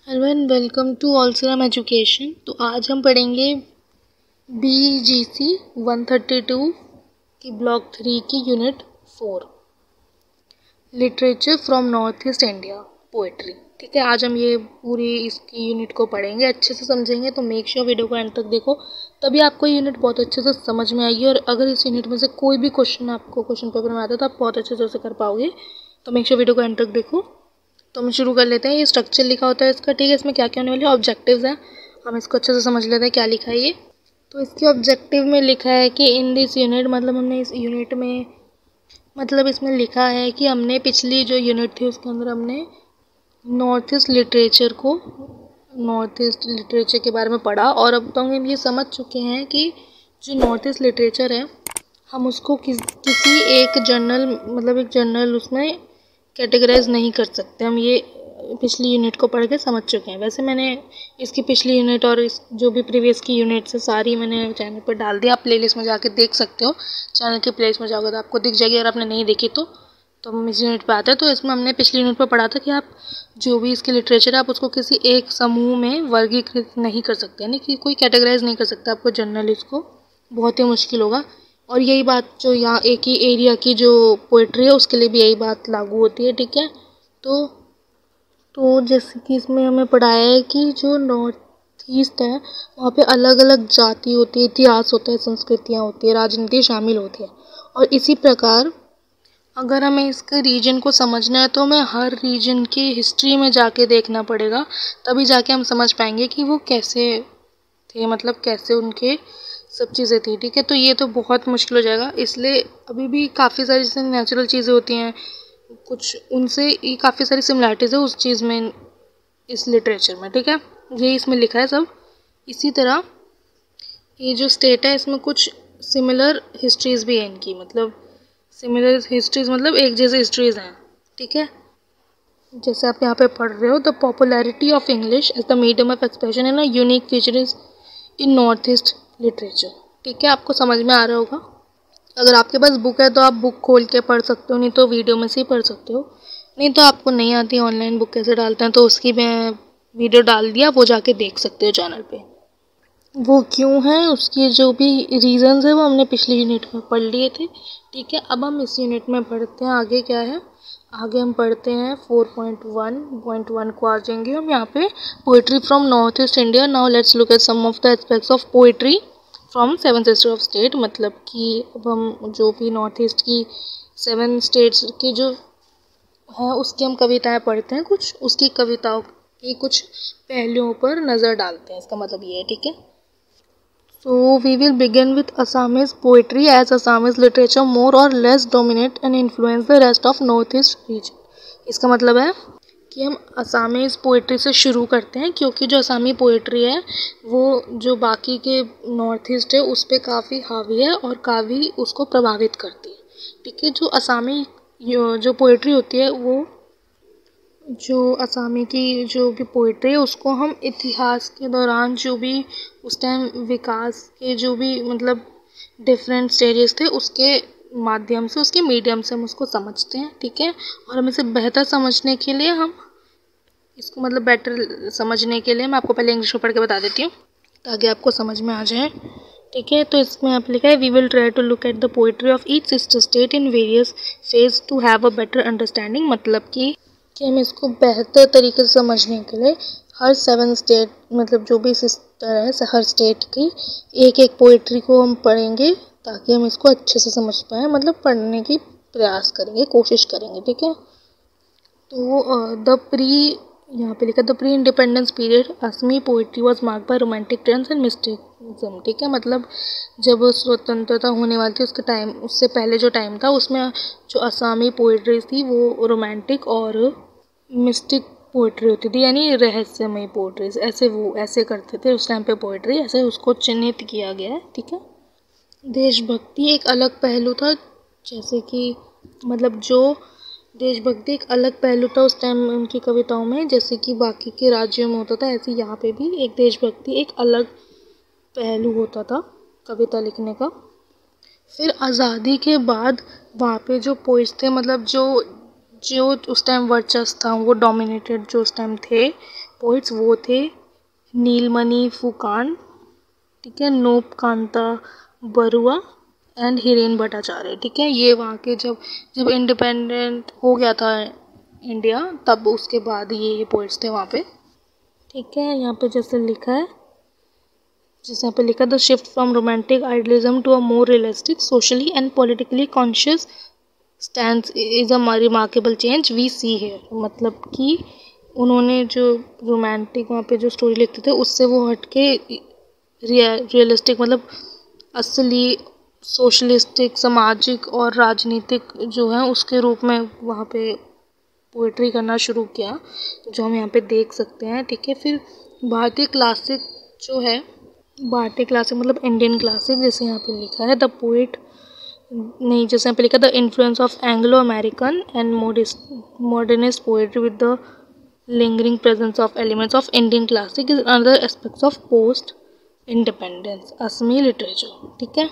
Hello and welcome to ऑल्सराम education. तो आज हम पढ़ेंगे BGC 132 की ब्लॉक 3 की unit 4 literature from north east India poetry. ठीक है, आज हम ये पूरी इसकी यूनिट को पढ़ेंगे, अच्छे से समझेंगे। तो मेक श्योर वीडियो को एंड तक देखो, तभी आपको यूनिट बहुत अच्छे से समझ में आएगी। और अगर इस यूनिट में से कोई भी क्वेश्चन आपको क्वेश्चन पेपर में आता है तो आप बहुत अच्छे से उसे कर पाओगे। तो मेक श्योर वीडियो को एंड तक देखो। तो हम शुरू कर लेते हैं। ये स्ट्रक्चर लिखा होता है इसका, ठीक है। इसमें क्या क्या होने वाले ऑब्जेक्टिव्स हैं, हम इसको अच्छे से समझ लेते हैं क्या लिखा है ये। तो इसके ऑब्जेक्टिव में लिखा है कि इन दिस यूनिट, मतलब हमने इस यूनिट में, मतलब इसमें लिखा है कि हमने पिछली जो यूनिट थी उसके अंदर हमने नॉर्थ ईस्ट लिटरेचर के बारे में पढ़ा। और अब तो हम ये समझ चुके हैं कि जो नॉर्थ ईस्ट लिटरेचर है हम उसको किसी एक जर्नल, मतलब एक जर्नल उसमें कैटेगराइज नहीं कर सकते। हम ये पिछली यूनिट को पढ़ के समझ चुके हैं। वैसे मैंने इसकी पिछली यूनिट और इस जो भी प्रीवियस की यूनिट से सारी मैंने चैनल पर डाल दिया, आप प्लेलिस्ट में जाके देख सकते हो। चैनल के प्लेलिस्ट में जाओगे तो आपको दिख जाएगी, अगर आपने नहीं देखी तो हम इस यूनिट पे आते हैं। तो इसमें हमने पिछली यूनिट पर पढ़ा था कि आप जो भी इसकी लिटरेचर है आप उसको किसी एक समूह में वर्गीकृत नहीं कर सकते, यानी कि कोई कैटेगराइज नहीं कर सकता आपको जर्नल, इसको बहुत ही मुश्किल होगा। और यही बात जो यहाँ एक ही एरिया की जो पोइट्री है उसके लिए भी यही बात लागू होती है, ठीक है। तो जैसे कि इसमें हमें पढ़ाया है कि जो नॉर्थ ईस्ट है वहाँ पे अलग अलग जाति होती है, इतिहास होता है, संस्कृतियाँ होती है, राजनीति शामिल होती है। और इसी प्रकार अगर हमें इसके रीजन को समझना है तो हमें हर रीजन की हिस्ट्री में जाके देखना पड़ेगा, तभी जाके हम समझ पाएंगे कि वो कैसे थे, मतलब कैसे उनके सब चीज़ें थी, ठीक है। तो ये तो बहुत मुश्किल हो जाएगा, इसलिए अभी भी काफ़ी सारी जैसे नेचुरल चीज़ें होती हैं कुछ, उनसे ये काफ़ी सारी सिमिलैरिटीज़ है उस चीज़ में, इस लिटरेचर में, ठीक है। ये इसमें लिखा है सब। इसी तरह ये जो स्टेट है इसमें कुछ सिमिलर हिस्ट्रीज़ भी हैं इनकी, मतलब सिमिलर हिस्ट्रीज़ मतलब एक जैसे हिस्ट्रीज़ हैं, ठीक है। जैसे आप यहाँ पे पढ़ रहे हो, the popularity of English as the medium of expression in a unique feature is in north east literature, ठीक है। आपको समझ में आ रहा होगा। अगर आपके पास बुक है तो आप बुक खोल के पढ़ सकते हो, नहीं तो वीडियो में से ही पढ़ सकते हो। नहीं तो आपको नहीं आती ऑनलाइन बुक कैसे डालते हैं, तो उसकी मैं वीडियो डाल दिया, वो जाके देख सकते हो चैनल पे। वो क्यों है उसकी जो भी रीजंस है वो हमने पिछली यूनिट में पढ़ लिए थे, ठीक है। अब हम इस यूनिट में पढ़ते हैं आगे क्या है। आगे हम पढ़ते हैं 4.1 को आ जाएंगे हम यहाँ पे, poetry from north east India. Now let's look at some of the aspects of poetry from 7 sister of state. मतलब कि अब हम जो भी नॉर्थ ईस्ट की 7 स्टेट्स की जो है उसकी हम कविताएं पढ़ते हैं, कुछ उसकी कविताओं की कुछ पहलुओं पर नज़र डालते हैं, इसका मतलब ये है, ठीक है। So we will begin with Assamese poetry, as Assamese literature more or less dominate and influence the rest of northeast region। इसका मतलब है कि हम असामीज़ पोइट्री से शुरू करते हैं, क्योंकि जो असामी पोइट्री है वो जो बाकी के नॉर्थ ईस्ट है उस पर काफ़ी हावी है और काफ़ी उसको प्रभावित करती है, ठीक है। जो असामी जो पोइट्री होती है, वो जो असामी की जो भी पोइट्री है उसको हम इतिहास के दौरान जो भी उस टाइम विकास के जो भी मतलब डिफरेंट स्टेजेस थे उसके माध्यम से, उसके मीडियम से हम उसको समझते हैं, ठीक है। और हम इसे बेहतर समझने के लिए हम इसको मतलब बेटर समझने के लिए मैं आपको पहले इंग्लिश में पढ़ के बता देती हूँ ताकि आपको समझ में आ जाए, ठीक है। तो इसमें आप लिखा है, we will try to look at the poetry of each sister state in various phase to have a better understanding. मतलब कि हम इसको बेहतर तरीके से समझने के लिए हर 7 स्टेट, मतलब जो भी सिस्टर है हर स्टेट की एक एक पोइट्री को हम पढ़ेंगे ताकि हम इसको अच्छे से समझ पाएँ, मतलब पढ़ने की प्रयास करेंगे, कोशिश करेंगे, ठीक है। तो यहाँ पे लिखा the pre independence period Assamese poetry was marked by romantic trends and mysticism, ठीक है। मतलब जब स्वतंत्रता होने वाली थी उसके टाइम, उससे पहले जो टाइम था उसमें जो असमी पोइट्री थी वो रोमांटिक और मिस्टिक पोइट्री होती थी, यानी रहस्यमय पोइट्रीज, ऐसे वो ऐसे करते थे उस टाइम पे पोइट्री, ऐसे उसको चिन्हित किया गया है, ठीक है। देशभक्ति एक अलग पहलू था, जैसे कि मतलब जो देशभक्ति एक अलग पहलू था उस टाइम उनकी कविताओं में, जैसे कि बाकी के राज्यों में होता था, ऐसे यहाँ पे भी एक देशभक्ति एक अलग पहलू होता था कविता लिखने का। फिर आज़ादी के बाद वहाँ पे जो पोइट्स थे, मतलब जो उस टाइम वर्चस्व था, वो डोमिनेटेड जो उस टाइम थे पोइट्स वो थे नीलमणि फुकान, ठीक है, नोप कांता बरुआ एंड हिरेन भट्टाचार्य, ठीक है। ये वहाँ के जब इंडिपेंडेंट हो गया था इंडिया, तब उसके बाद ये पोइट्स थे वहाँ पे, ठीक है। यहाँ पे जैसे यहाँ पे लिखा the shift from romantic idealism to a more realistic socially and politically conscious stand is a remarkable change we see here. मतलब कि उन्होंने जो रोमांटिक वहाँ पे जो स्टोरी लिखते थे उससे वो हट के रियलिस्टिक मतलब असली सोशलिस्टिक सामाजिक और राजनीतिक जो है उसके रूप में वहाँ पे पोइट्री करना शुरू किया, जो हम यहाँ पे देख सकते हैं, ठीक है। फिर भारतीय क्लासिक जो है, भारतीय क्लासिक मतलब इंडियन क्लासिक, जैसे यहाँ पे लिखा है द पोइट नहीं, जैसे यहाँ पे लिखा the influence of Anglo American and modernist poetry with the lingering presence of elements of Indian classic is another aspects of post independence Assamese literature, ठीक है।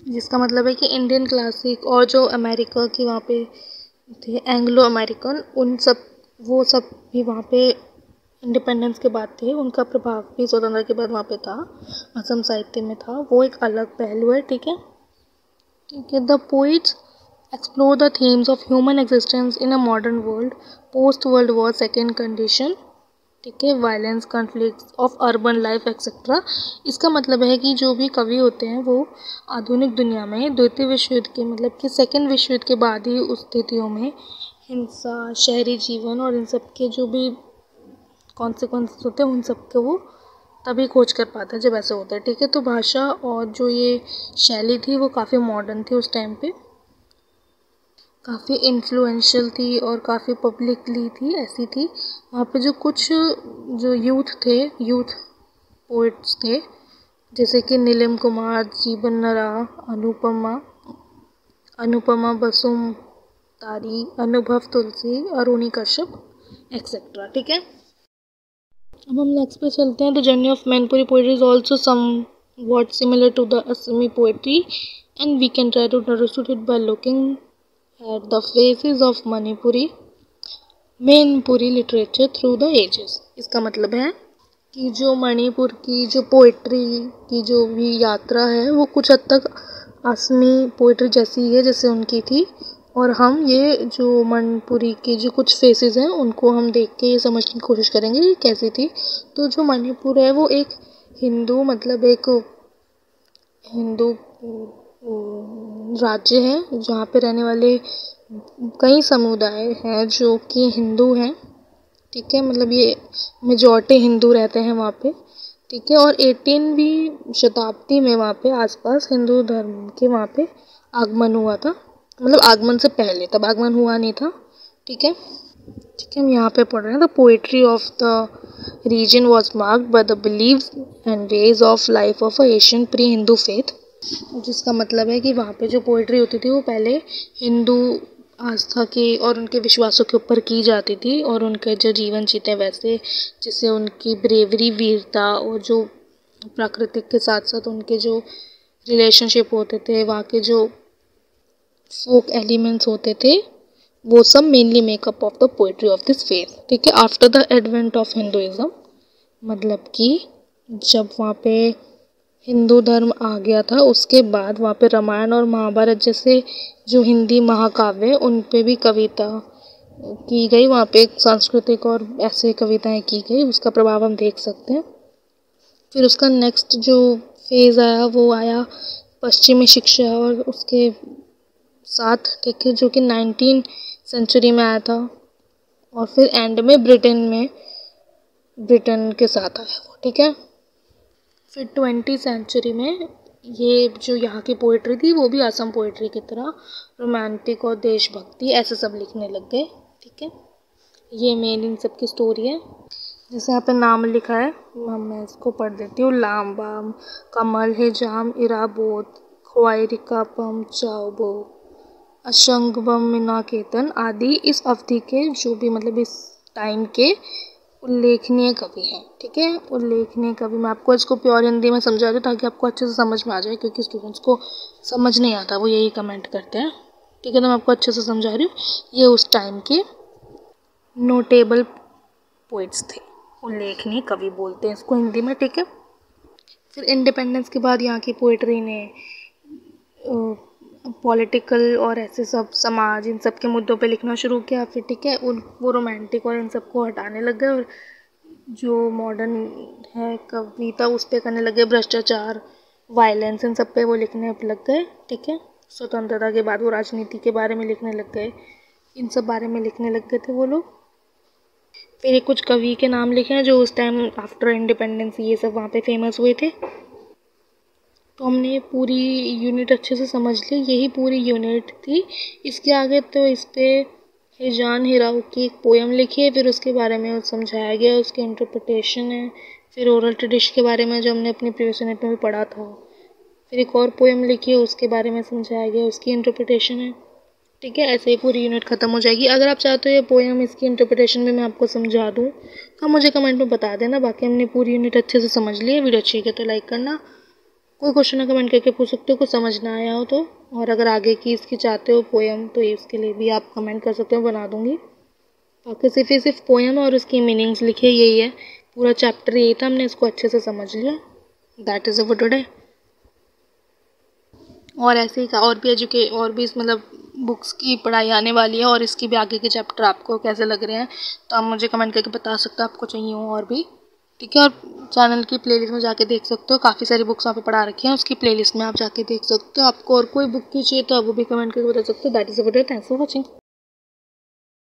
जिसका मतलब है कि इंडियन क्लासिक और जो अमेरिका की वहाँ पे थे एंग्लो अमेरिकन, वो सब भी वहाँ पे इंडिपेंडेंस के बाद थे, उनका प्रभाव भी स्वतंत्रता के बाद वहाँ पे था, असम साहित्य में था, वो एक अलग पहलू है, ठीक है। The poets explore the themes of human existence in a modern world, post world war second condition, ठीक है, violence, conflict of urban life etcetera. इसका मतलब है कि जो भी कवि होते हैं वो आधुनिक दुनिया में द्वितीय विश्व युद्ध के मतलब कि सेकेंड विश्व युद्ध के बाद ही उस स्थितियों में हिंसा, शहरी जीवन और इन सब के जो भी कॉन्सिक्वेंसेस होते हैं उन सब के वो तभी खोज कर पाते हैं जब ऐसे होता है, ठीक है। तो भाषा और जो ये शैली थी वो काफ़ी मॉडर्न थी उस टाइम पे, काफ़ी इन्फ्लुएंशियल थी और काफ़ी पब्लिकली थी, ऐसी थी। वहाँ पे जो कुछ जो यूथ पोइट्स थे, जैसे कि नीलम कुमार, जीवन नरा, अनुपमा बसुमतारी, अनुभव तुलसी, अरुणी कश्यप एक्सेट्रा, ठीक है। अब हम नेक्स्ट पे चलते हैं। The journey of Manipuri poetry is also somewhat similar to the Assamese poetry and we can try to understand it by looking at the phases of Manipuri literature through the ages. इसका मतलब है कि जो मणिपुर की जो पोइट्री की जो भी यात्रा है वो कुछ हद तक असमी पोइट्री जैसी ही है जैसे उनकी थी, और हम ये जो मणिपुरी के जो कुछ फेसेस हैं उनको हम देख के ये समझने की कोशिश करेंगे कि कैसी थी। तो जो मणिपुर है वो एक हिंदू मतलब एक हिंदू राज्य है जहाँ पे रहने वाले कई समुदाय हैं जो कि हिंदू हैं, ठीक है। मतलब ये मेजॉरिटी हिंदू रहते हैं वहाँ पे, ठीक है। और 18वीं शताब्दी में वहाँ पे आसपास हिंदू धर्म के वहाँ पे आगमन हुआ था, मतलब आगमन से पहले, तब आगमन हुआ नहीं था, ठीक है। हम यहाँ पे पढ़ रहे हैं the poetry of the region was marked by the beliefs and ways of life of a Asian pre Hindu faith. जिसका मतलब है कि वहाँ पे जो पोइट्री होती थी वो पहले हिंदू आस्था के और उनके विश्वासों के ऊपर की जाती थी, और उनके जो जीवन जीते वैसे, जिससे उनकी ब्रेवरी, वीरता और जो प्राकृतिक के साथ साथ उनके जो रिलेशनशिप होते थे, वहाँ के जो फोक एलिमेंट्स होते थे, वो सब mainly makeup of the poetry of this faith, ठीक है। After the advent of Hinduism, मतलब कि जब वहाँ पे हिंदू धर्म आ गया था उसके बाद वहाँ पे रामायण और महाभारत जैसे जो हिंदी महाकाव्य उन पे भी कविता की गई, वहाँ पे सांस्कृतिक और ऐसे कविताएं की गई, उसका प्रभाव हम देख सकते हैं। फिर उसका नेक्स्ट जो फेज़ आया वो आया पश्चिमी शिक्षा और उसके साथ, ठीक है, जो कि 19वीं सेंचुरी में आया था, और फिर एंड में ब्रिटेन के साथ आया वो, ठीक है। फिर 20वीं सेंचुरी में ये जो यहाँ की पोइट्री थी वो भी असम पोइट्री की तरह रोमांटिक और देशभक्ति ऐसे सब लिखने लग गए, ठीक है। ये मेन इन सब की स्टोरी है। जैसे यहाँ पे नाम लिखा है, मैं इसको पढ़ देती हूँ। लामबाम, कमल हिजाम, इराबोत, ख्वाइरिका पम चाओबो, अशंगबम मिनाकेतन आदि इस अवधि के जो भी मतलब इस टाइम के उल्लेखनीय कवि हैं, ठीक है। उल्लेखनीय कवि, मैं आपको इसको प्योर हिंदी में समझा रही हूँ ताकि आपको अच्छे से समझ में आ जाए, क्योंकि स्टूडेंट्स को समझ नहीं आता, वो यही कमेंट करते हैं, ठीक है। तो मैं आपको अच्छे से समझा रही हूँ। ये उस टाइम के नोटेबल पोइट्स थे, उल्लेखनीय कवि बोलते हैं इसको हिंदी में, ठीक है। फिर इंडिपेंडेंस के बाद यहाँ की पोइट्री ने पॉलिटिकल और ऐसे सब समाज इन सब के मुद्दों पे लिखना शुरू किया। फिर ठीक है, वो रोमांटिक और इन सब को हटाने लग गए और जो मॉडर्न है कविता उस पे करने लगे, भ्रष्टाचार, वायलेंस, इन सब पे वो लिखने लग गए, ठीक है। स्वतंत्रता के बाद वो राजनीति के बारे में लिखने लग गए, इन सब बारे में लिखने लग गए थे वो लोग। फिर ये कुछ कवि के नाम लिखे हैं जो उस टाइम आफ्टर इंडिपेंडेंस ये सब वहाँ पे फेमस हुए थे। तो हमने पूरी यूनिट अच्छे से समझ ली, यही पूरी यूनिट थी। इसके आगे तो इस पे हिजान हिराउ की एक पोएम लिखी है, फिर उसके बारे में समझाया गया, उसकी इंटरप्रिटेशन है। फिर ओरल ट्रेडिशन के बारे में जो हमने अपनी प्रीवियस यूनिट में भी पढ़ा था। फिर एक और पोएम लिखी है, उसके बारे में समझाया गया, उसकी इंटरप्रिटेशन है, ठीक है। ऐसे ही पूरी यूनिट ख़त्म हो जाएगी। अगर आप चाहते हो ये पोएम इसकी इंटरप्रिटेशन में मैं आपको समझा दूँ तो मुझे कमेंट में बता देना। बाकी हमने पूरी यूनिट अच्छे से समझ ली है। वीडियो अच्छी है तो लाइक करना, कोई क्वेश्चन है कमेंट करके पूछ सकते हो, कुछ समझ ना आया हो तो। और अगर आगे की इसकी चाहते हो पोएम तो इसके लिए भी आप कमेंट कर सकते हो, बना दूँगी। बाकी सिर्फ पोएम और उसकी मीनिंग्स लिखे, यही है पूरा चैप्टर, यही था, हमने इसको अच्छे से समझ लिया। That is for today. और ऐसे ही और भी मतलब बुक्स की पढ़ाई आने वाली है और इसकी भी आगे के चैप्टर आपको कैसे लग रहे हैं तो आप मुझे कमेंट करके बता सकते हो, आपको चाहिए हो और भी, ठीक है। और चैनल की प्लेलिस्ट में जाके देख सकते हो, काफ़ी सारी बुक्स वहाँ पे पढ़ा रखी हैं, उसकी प्लेलिस्ट में आप जाके देख सकते हो। आपको और कोई बुक की चाहिए तो आप वो भी कमेंट करके बता सकते हो। That is a video, thanks for watching.